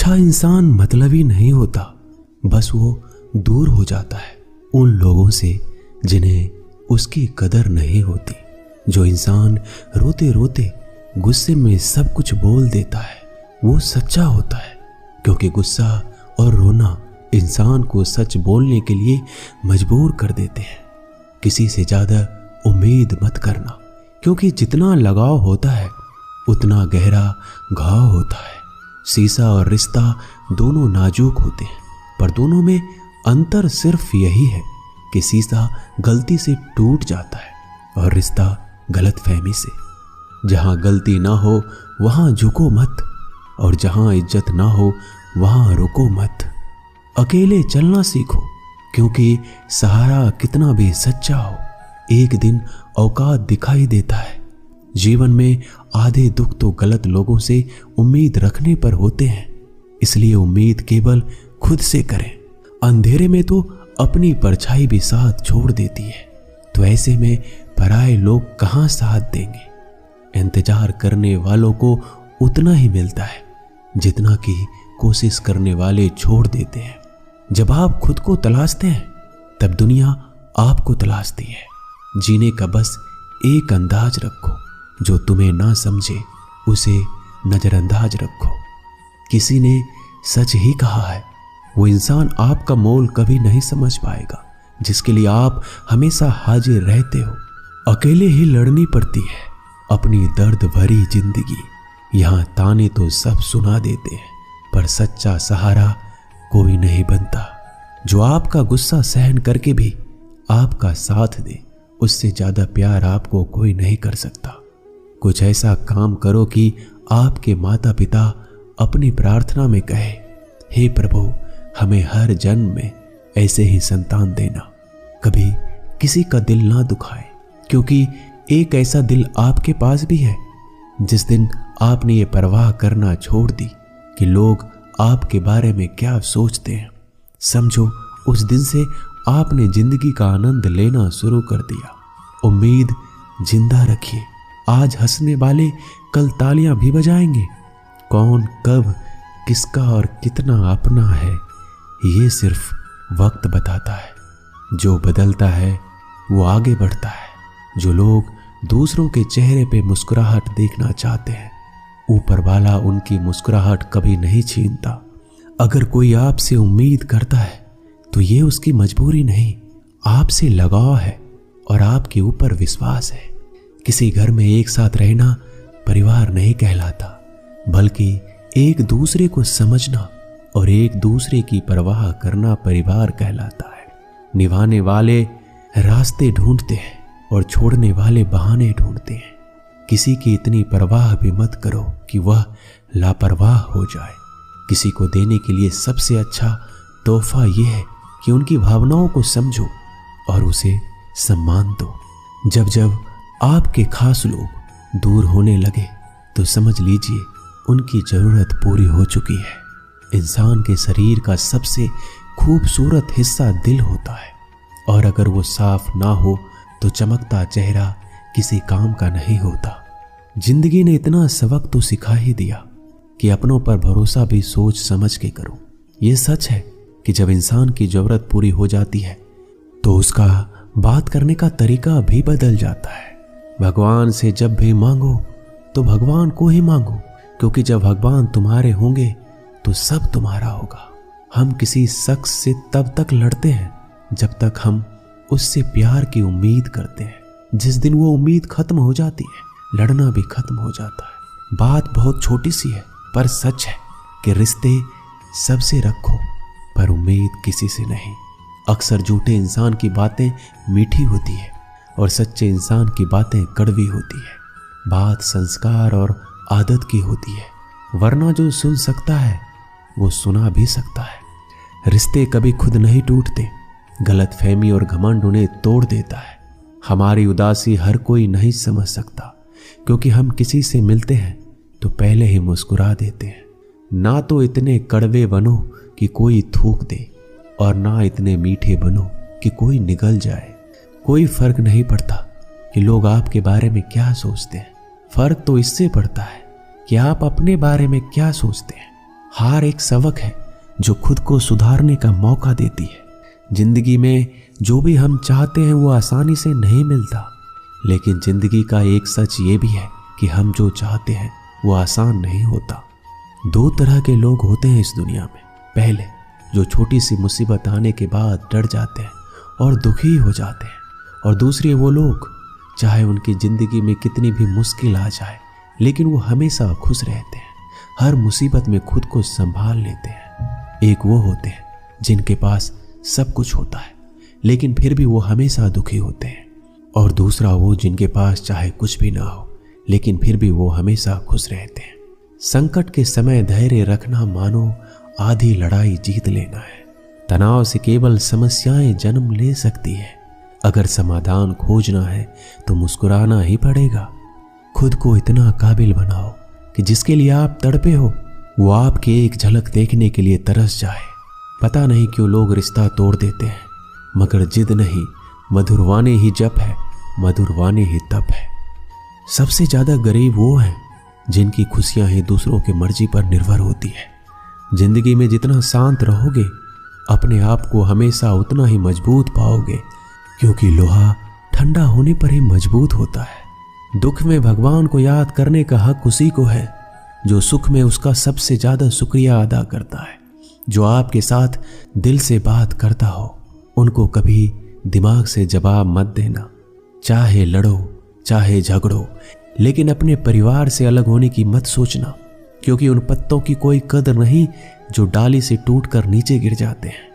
अच्छा इंसान मतलबी नहीं होता, बस वो दूर हो जाता है उन लोगों से जिन्हें उसकी कदर नहीं होती। जो इंसान रोते रोते गुस्से में सब कुछ बोल देता है वो सच्चा होता है, क्योंकि गुस्सा और रोना इंसान को सच बोलने के लिए मजबूर कर देते हैं। किसी से ज्यादा उम्मीद मत करना, क्योंकि जितना लगाव होता है उतना गहरा घाव होता है। शीशा और रिश्ता दोनों नाजुक होते हैं, पर दोनों में अंतर सिर्फ यही है कि शीशा गलती से टूट जाता है और रिश्ता गलतफहमी से। जहां गलती ना हो वहां झुको मत, और जहां इज्जत ना हो वहां रुको मत। अकेले चलना सीखो, क्योंकि सहारा कितना भी सच्चा हो एक दिन औकात दिखाई देता है। जीवन में आधे दुख तो गलत लोगों से उम्मीद रखने पर होते हैं, इसलिए उम्मीद केवल खुद से करें। अंधेरे में तो अपनी परछाई भी साथ छोड़ देती है, तो ऐसे में पराये लोग कहां साथ देंगे। इंतजार करने वालों को उतना ही मिलता है जितना कि कोशिश करने वाले छोड़ देते हैं। जब आप खुद को तलाशते हैं तब दुनिया आपको तलाशती है। जीने का बस एक अंदाज रखो, जो तुम्हें ना समझे उसे नजरअंदाज रखो। किसी ने सच ही कहा है, वो इंसान आपका मोल कभी नहीं समझ पाएगा जिसके लिए आप हमेशा हाजिर रहते हो। अकेले ही लड़नी पड़ती है अपनी दर्द भरी जिंदगी। यहाँ ताने तो सब सुना देते हैं, पर सच्चा सहारा कोई नहीं बनता। जो आपका गुस्सा सहन करके भी आपका साथ दे, उससे ज्यादा प्यार आपको कोई नहीं कर सकता। कुछ ऐसा काम करो कि आपके माता पिता अपनी प्रार्थना में कहे, हे प्रभु हमें हर जन्म में ऐसे ही संतान देना। कभी किसी का दिल ना दुखाए, क्योंकि एक ऐसा दिल आपके पास भी है। जिस दिन आपने ये परवाह करना छोड़ दी कि लोग आपके बारे में क्या सोचते हैं, समझो उस दिन से आपने जिंदगी का आनंद लेना शुरू कर दिया। उम्मीद जिंदा रखिए, आज हंसने वाले कल तालियां भी बजाएंगे। कौन कब किसका और कितना अपना है ये सिर्फ वक्त बताता है। जो बदलता है वो आगे बढ़ता है। जो लोग दूसरों के चेहरे पे मुस्कुराहट देखना चाहते हैं, ऊपर वाला उनकी मुस्कुराहट कभी नहीं छीनता। अगर कोई आपसे उम्मीद करता है तो ये उसकी मजबूरी नहीं, आपसे लगाव है और आपके ऊपर विश्वास है। किसी घर में एक साथ रहना परिवार नहीं कहलाता, बल्कि एक दूसरे को समझना और एक दूसरे की परवाह करना परिवार कहलाता है। निभाने वाले रास्ते ढूंढते हैं और छोड़ने वाले बहाने ढूंढते हैं। किसी की इतनी परवाह भी मत करो कि वह लापरवाह हो जाए। किसी को देने के लिए सबसे अच्छा तोहफा यह है कि उनकी भावनाओं को समझो और उसे सम्मान दो। जब जब आपके खास लोग दूर होने लगे तो समझ लीजिए उनकी जरूरत पूरी हो चुकी है। इंसान के शरीर का सबसे खूबसूरत हिस्सा दिल होता है, और अगर वो साफ ना हो तो चमकता चेहरा किसी काम का नहीं होता। जिंदगी ने इतना सबक तो सिखा ही दिया कि अपनों पर भरोसा भी सोच समझ के करो। ये सच है कि जब इंसान की जरूरत पूरी हो जाती है तो उसका बात करने का तरीका भी बदल जाता है। भगवान से जब भी मांगो तो भगवान को ही मांगो, क्योंकि जब भगवान तुम्हारे होंगे तो सब तुम्हारा होगा। हम किसी शख्स से तब तक लड़ते हैं जब तक हम उससे प्यार की उम्मीद करते हैं। जिस दिन वो उम्मीद खत्म हो जाती है, लड़ना भी खत्म हो जाता है। बात बहुत छोटी सी है, पर सच है कि रिश्ते सबसे रखो, पर उम्मीद किसी से नहीं। अक्सर झूठे इंसान की बातें मीठी होती है और सच्चे इंसान की बातें कड़वी होती है। बात संस्कार और आदत की होती है, वरना जो सुन सकता है वो सुना भी सकता है। रिश्ते कभी खुद नहीं टूटते, गलतफहमी और घमंड उन्हें तोड़ देता है। हमारी उदासी हर कोई नहीं समझ सकता, क्योंकि हम किसी से मिलते हैं तो पहले ही मुस्कुरा देते हैं। ना तो इतने कड़वे बनो कि कोई थूक दे, और ना इतने मीठे बनो कि कोई निगल जाए। कोई फर्क नहीं पड़ता कि लोग आपके बारे में क्या सोचते हैं, फर्क तो इससे पड़ता है कि आप अपने बारे में क्या सोचते हैं। हार एक सबक है जो खुद को सुधारने का मौका देती है। जिंदगी में जो भी हम चाहते हैं वो आसानी से नहीं मिलता, लेकिन जिंदगी का एक सच ये भी है कि हम जो चाहते हैं वो आसान नहीं होता। दो तरह के लोग होते हैं इस दुनिया में। पहले जो छोटी सी मुसीबत आने के बाद डर जाते हैं और दुखी हो जाते हैं, और दूसरे वो लोग चाहे उनकी जिंदगी में कितनी भी मुश्किल आ जाए लेकिन वो हमेशा खुश रहते हैं, हर मुसीबत में खुद को संभाल लेते हैं। एक वो होते हैं जिनके पास सब कुछ होता है लेकिन फिर भी वो हमेशा दुखी होते हैं, और दूसरा वो जिनके पास चाहे कुछ भी ना हो लेकिन फिर भी वो हमेशा खुश रहते हैं। संकट के समय धैर्य रखना मानो आधी लड़ाई जीत लेना है। तनाव से केवल समस्याएं जन्म ले सकती है। अगर समाधान खोजना है तो मुस्कुराना ही पड़ेगा। खुद को इतना काबिल बनाओ कि जिसके लिए आप तड़पे हो वो आपके एक झलक देखने के लिए तरस जाए। पता नहीं क्यों लोग रिश्ता तोड़ देते हैं, मगर जिद नहीं, मधुरवाने ही जप है, मधुरवाने ही तप है। सबसे ज्यादा गरीब वो हैं जिनकी खुशियां ही दूसरों की मर्जी पर निर्भर होती है। जिंदगी में जितना शांत रहोगे अपने आप को हमेशा उतना ही मजबूत पाओगे, क्योंकि लोहा ठंडा होने पर ही मजबूत होता है। दुख में भगवान को याद करने का हक उसी को है जो सुख में उसका सबसे ज्यादा शुक्रिया अदा करता है। जो आपके साथ दिल से बात करता हो उनको कभी दिमाग से जवाब मत देना। चाहे लड़ो चाहे झगड़ो, लेकिन अपने परिवार से अलग होने की मत सोचना, क्योंकि उन पत्तों की कोई कदर नहीं जो डाली से टूटकर नीचे गिर जाते हैं।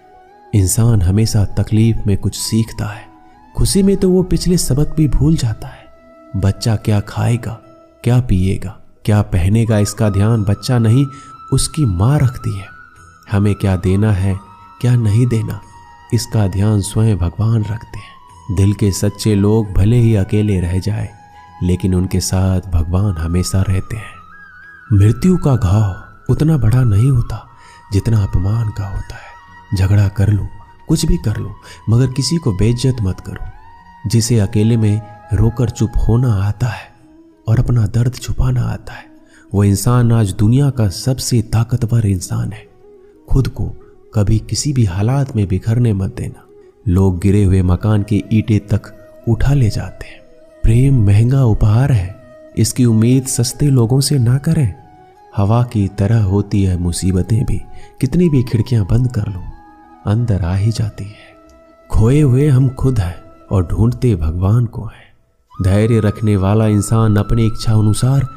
इंसान हमेशा तकलीफ में कुछ सीखता है, खुशी में तो वो पिछले सबक भी भूल जाता है। बच्चा क्या खाएगा, क्या पिएगा, क्या पहनेगा, इसका ध्यान बच्चा नहीं उसकी माँ रखती है। हमें क्या देना है क्या नहीं देना, इसका ध्यान स्वयं भगवान रखते हैं। दिल के सच्चे लोग भले ही अकेले रह जाए लेकिन उनके साथ भगवान हमेशा रहते हैं। मृत्यु का घाव उतना बड़ा नहीं होता जितना अपमान का होता है। झगड़ा कर लो, कुछ भी कर लो, मगर किसी को बेइज्जत मत करो। जिसे अकेले में रोकर चुप होना आता है और अपना दर्द छुपाना आता है, वो इंसान आज दुनिया का सबसे ताकतवर इंसान है। खुद को कभी किसी भी हालात में बिखरने मत देना। लोग गिरे हुए मकान की ईंटें तक उठा ले जाते हैं। प्रेम महंगा उपहार है, इसकी उम्मीद सस्ते लोगों से ना करें। हवा की तरह होती है मुसीबतें भी, कितनी भी खिड़कियां बंद कर लो अंदर आ ही जाती है। खोए हुए हम खुद हैं और ढूंढते भगवान को हैं। धैर्य रखने वाला इंसान अपनी इच्छा अनुसार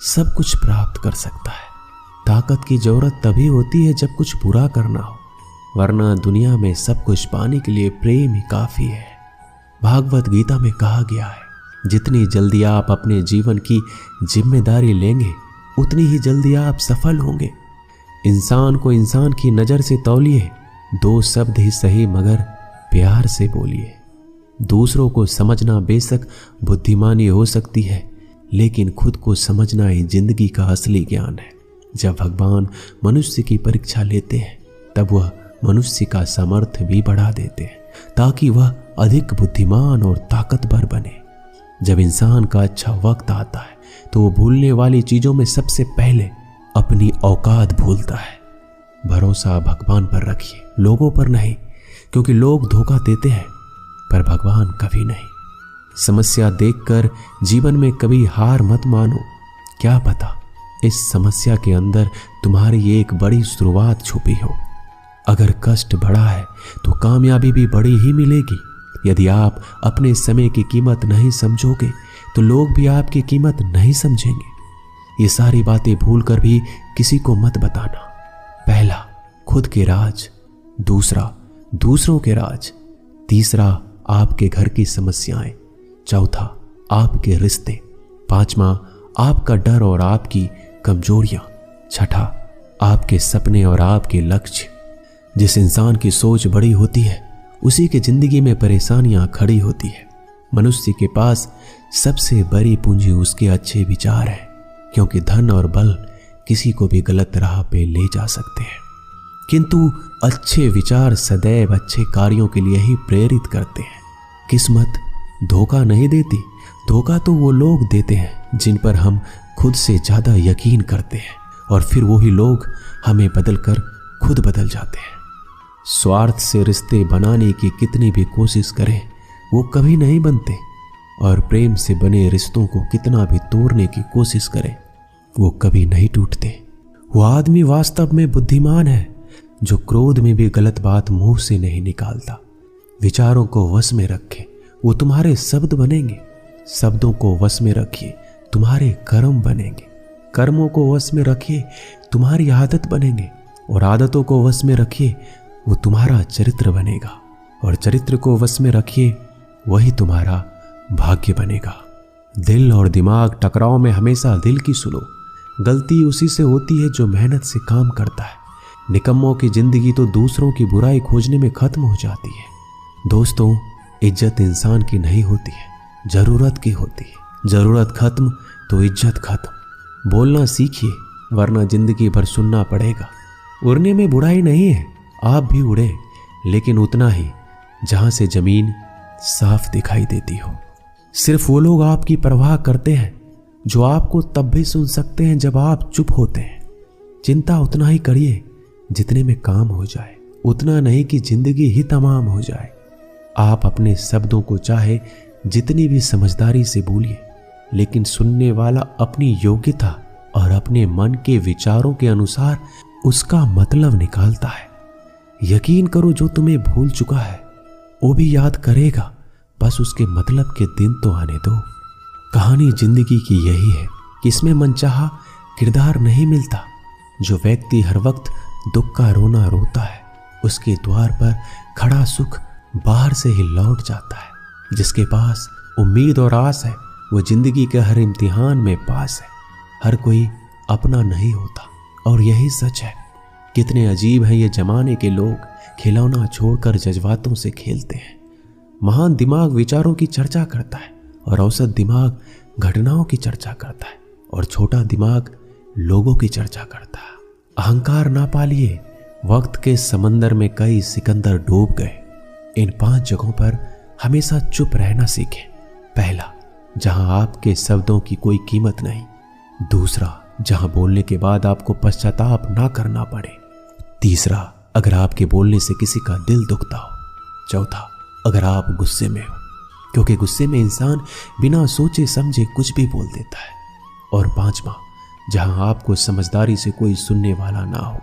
सब कुछ प्राप्त कर सकता है। ताकत की जरूरत तभी होती है जब कुछ बुरा करना हो, वरना दुनिया में सब कुछ पाने के लिए प्रेम ही काफी है। भागवत गीता में कहा गया है, जितनी जल्दी आप अपने जीवन की जिम्मेदारी लेंगे उतनी ही जल्दी आप सफल होंगे। इंसान को इंसान की नजर से तौलिए, दो शब्द ही सही मगर प्यार से बोलिए। दूसरों को समझना बेशक बुद्धिमानी हो सकती है, लेकिन खुद को समझना ही जिंदगी का असली ज्ञान है। जब भगवान मनुष्य की परीक्षा लेते हैं तब वह मनुष्य का सामर्थ्य भी बढ़ा देते हैं ताकि वह अधिक बुद्धिमान और ताकतवर बने। जब इंसान का अच्छा वक्त आता है तो वो भूलने वाली चीजों में सबसे पहले अपनी औकात भूलता है। भरोसा भगवान पर रखिए, लोगों पर नहीं, क्योंकि लोग धोखा देते हैं पर भगवान कभी नहीं। समस्या देखकर जीवन में कभी हार मत मानो। क्या पता इस समस्या के अंदर तुम्हारी एक बड़ी शुरुआत छुपी हो। अगर कष्ट बड़ा है तो कामयाबी भी बड़ी ही मिलेगी। यदि आप अपने समय की कीमत नहीं समझोगे तो लोग भी आपकी कीमत नहीं समझेंगे। ये सारी बातें भूलकर भी किसी को मत बताना। पहला, खुद के राज। दूसरा, दूसरों के राज। तीसरा, आपके घर की समस्याएं। चौथा, आपके रिश्ते। पांचवा, आपका डर और आपकी कमजोरियां। छठा, आपके सपने और आपके लक्ष्य। जिस इंसान की सोच बड़ी होती है उसी की जिंदगी में परेशानियां खड़ी होती है। मनुष्य के पास सबसे बड़ी पूंजी उसके अच्छे विचार है, क्योंकि धन और बल किसी को भी गलत राह पे ले जा सकते हैं, किंतु अच्छे विचार सदैव अच्छे कार्यों के लिए ही प्रेरित करते हैं। किस्मत धोखा नहीं देती, धोखा तो वो लोग देते हैं जिन पर हम खुद से ज्यादा यकीन करते हैं। और फिर वही लोग हमें बदलकर खुद बदल जाते हैं। स्वार्थ से रिश्ते बनाने की कितनी भी कोशिश करें वो कभी नहीं बनते, और प्रेम से बने रिश्तों को कितना भी तोड़ने की कोशिश करें वो कभी नहीं टूटते। वो आदमी वास्तव में बुद्धिमान है जो क्रोध में भी गलत बात मुंह से नहीं निकालता। विचारों को वश में रखे, वो तुम्हारे शब्द बनेंगे। शब्दों को वश में रखिए, तुम्हारे कर्म बनेंगे। कर्मों को वश में रखिए, तुम्हारी आदत बनेंगे। और आदतों को वश में रखिए, वो तुम्हारा चरित्र बनेगा। और चरित्र को वश में रखिए, वही तुम्हारा भाग्य बनेगा। दिल और दिमाग टकराव में हमेशा दिल की सुनो। गलती उसी से होती है जो मेहनत से काम करता है। निकम्मों की जिंदगी तो दूसरों की बुराई खोजने में खत्म हो जाती है। दोस्तों, इज्जत इंसान की नहीं होती है, जरूरत की होती है। जरूरत खत्म तो इज्जत खत्म। बोलना सीखिए, वरना जिंदगी भर सुनना पड़ेगा। उड़ने में बुराई नहीं है, आप भी उड़े, लेकिन उतना ही जहां से जमीन साफ दिखाई देती हो। सिर्फ वो लोग आपकी परवाह करते हैं जो आपको तब भी सुन सकते हैं जब आप चुप होते हैं। चिंता उतना ही करिए जितने में काम हो जाए, उतना नहीं कि जिंदगी ही तमाम हो जाए। आप अपने शब्दों को चाहे जितनी भी समझदारी से बोलिए, लेकिन सुनने वाला अपनी योग्यता और अपने मन के विचारों के अनुसार उसका मतलब निकालता है। यकीन करो, जो तुम्हें भूल चुका है वो भी याद करेगा, बस उसके मतलब के दिन तो आने दो। कहानी जिंदगी की यही है कि इसमें मनचाहा किरदार नहीं मिलता। जो व्यक्ति हर वक्त दुख का रोना रोता है, उसके द्वार पर खड़ा सुख बाहर से ही लौट जाता है। जिसके पास उम्मीद और आस है, वो जिंदगी के हर इम्तिहान में पास है। हर कोई अपना नहीं होता, और यही सच है। कितने अजीब हैं ये जमाने के लोग, खिलौना छोड़कर जज्बातों से खेलते हैं। महान दिमाग विचारों की चर्चा करता है, और औसत दिमाग घटनाओं की चर्चा करता है, और छोटा दिमाग लोगों की चर्चा करता है। अहंकार ना पालिए, वक्त के समंदर में कई सिकंदर डूब गए। इन 5 जगहों पर हमेशा चुप रहना सीखें। पहला, जहां आपके शब्दों की कोई कीमत नहीं। दूसरा, जहां बोलने के बाद आपको पश्चाताप ना करना पड़े। तीसरा, अगर आपके बोलने से किसी का दिल दुखता हो। चौथा, अगर आप गुस्से में हो, क्योंकि गुस्से में इंसान बिना सोचे समझे कुछ भी बोल देता है। और पांचवा, जहां आपको समझदारी से कोई सुनने वाला ना हो।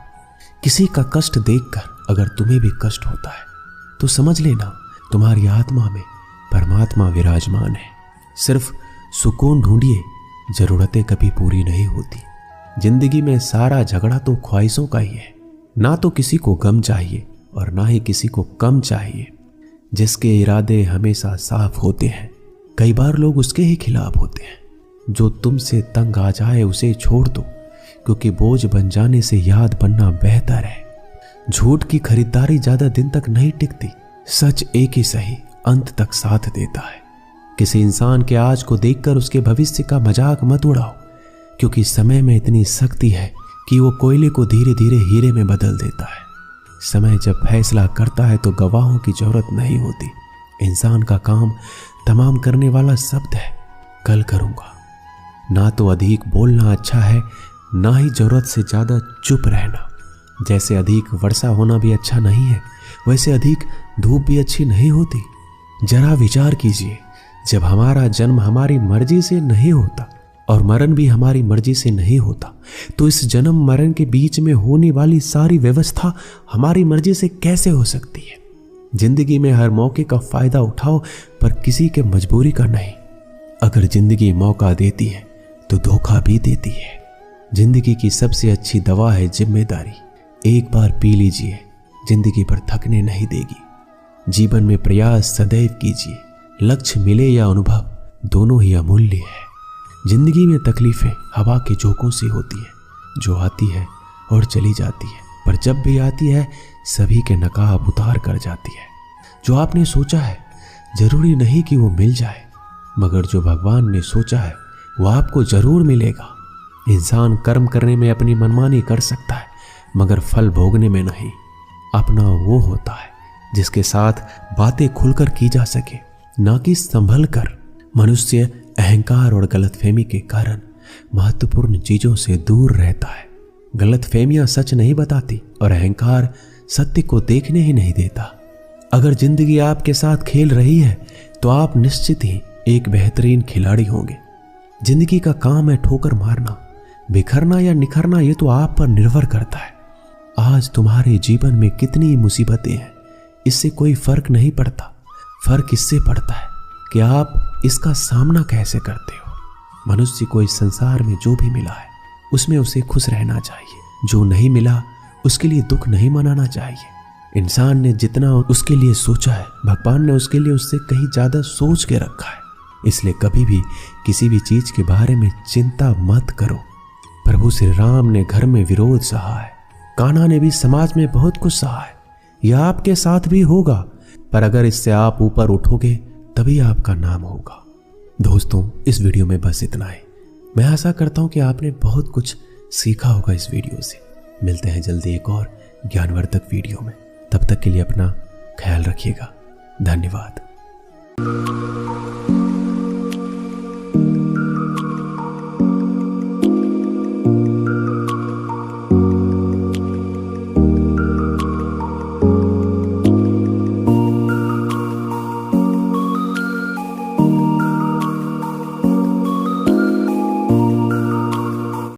किसी का कष्ट देखकर अगर तुम्हें भी कष्ट होता है तो समझ लेना तुम्हारी आत्मा में परमात्मा विराजमान है। सिर्फ सुकून ढूंढिए, जरूरतें कभी पूरी नहीं होती। जिंदगी में सारा झगड़ा तो ख्वाहिशों का ही है। ना तो किसी को गम चाहिए और ना ही किसी को कम चाहिए। जिसके इरादे हमेशा साफ होते हैं, कई बार लोग उसके ही खिलाफ होते हैं। जो तुमसे तंग आ जाए उसे छोड़ दो, क्योंकि बोझ बन जाने से याद बनना बेहतर है। झूठ की खरीदारी ज्यादा दिन तक नहीं टिकती। सच एक ही सही अंत तक साथ देता है। किसी इंसान के आज को देखकर उसके भविष्य का मजाक मत उड़ाओ, क्योंकि समय में इतनी शक्ति है कि वो कोयले को धीरे धीरे हीरे में बदल देता है। समय जब फैसला करता है तो गवाहों की जरूरत नहीं होती। इंसान का काम तमाम करने वाला शब्द है, कल करूंगा। ना तो अधिक बोलना अच्छा है, ना ही जरूरत से ज्यादा चुप रहना। जैसे अधिक वर्षा होना भी अच्छा नहीं है, वैसे अधिक धूप भी अच्छी नहीं होती। जरा विचार कीजिए, जब हमारा जन्म हमारी मर्जी से नहीं होता और मरण भी हमारी मर्जी से नहीं होता, तो इस जन्म मरण के बीच में होने वाली सारी व्यवस्था हमारी मर्जी से कैसे हो सकती है। जिंदगी में हर मौके का फायदा उठाओ, पर किसी के मजबूरी का नहीं। अगर जिंदगी मौका देती है तो धोखा भी देती है। जिंदगी की सबसे अच्छी दवा है जिम्मेदारी। एक बार पी लीजिए, जिंदगी पर थकने नहीं देगी। जीवन में प्रयास सदैव कीजिए। लक्ष्य मिले या अनुभव, दोनों ही अमूल्य है। जिंदगी में तकलीफें हवा के झोंकों से होती है, जो आती है और चली जाती है, पर जब भी आती है सभी के नकाब उतार कर जाती है। जो आपने सोचा है जरूरी नहीं कि वो मिल जाए, मगर जो भगवान ने सोचा है वो आपको जरूर मिलेगा। इंसान कर्म करने में अपनी मनमानी कर सकता है, मगर फल भोगने में नहीं। अपना वो होता है जिसके साथ बातें खुलकर की जा सके, ना कि संभल कर। मनुष्य अहंकार और गलतफहमी के कारण महत्वपूर्ण चीजों से दूर रहता है। गलतफहमियां सच नहीं बताती और अहंकार सत्य को देखने ही नहीं देता। अगर जिंदगी आपके साथ खेल रही है तो आप निश्चित ही एक बेहतरीन खिलाड़ी होंगे। जिंदगी का काम है ठोकर मारना, बिखरना या निखरना ये तो आप पर निर्भर करता है। आज तुम्हारे जीवन में कितनी मुसीबतें हैं, इससे कोई फर्क नहीं पड़ता। फर्क इससे पड़ता है कि आप इसका सामना कैसे करते हो। मनुष्य को इस संसार में जो भी मिला है उसमें उसे खुश रहना चाहिए। जो नहीं मिला उसके लिए दुख नहीं मनाना चाहिए। इंसान ने जितना उसके लिए सोचा है, भगवान ने उसके लिए उससे कहीं ज्यादा सोच के रखा है। इसलिए कभी भी किसी भी चीज के बारे में चिंता मत करो। प्रभु श्री राम ने घर में विरोध सहा है, कान्हा ने भी समाज में बहुत कुछ सहा है। यह आपके साथ भी होगा, पर अगर इससे आप ऊपर उठोगे तभी आपका नाम होगा। दोस्तों, इस वीडियो में बस इतना ही। मैं आशा करता हूं कि आपने बहुत कुछ सीखा होगा इस वीडियो से। मिलते हैं जल्दी एक और ज्ञानवर्धक वीडियो में। तब तक के लिए अपना ख्याल रखिएगा। धन्यवाद।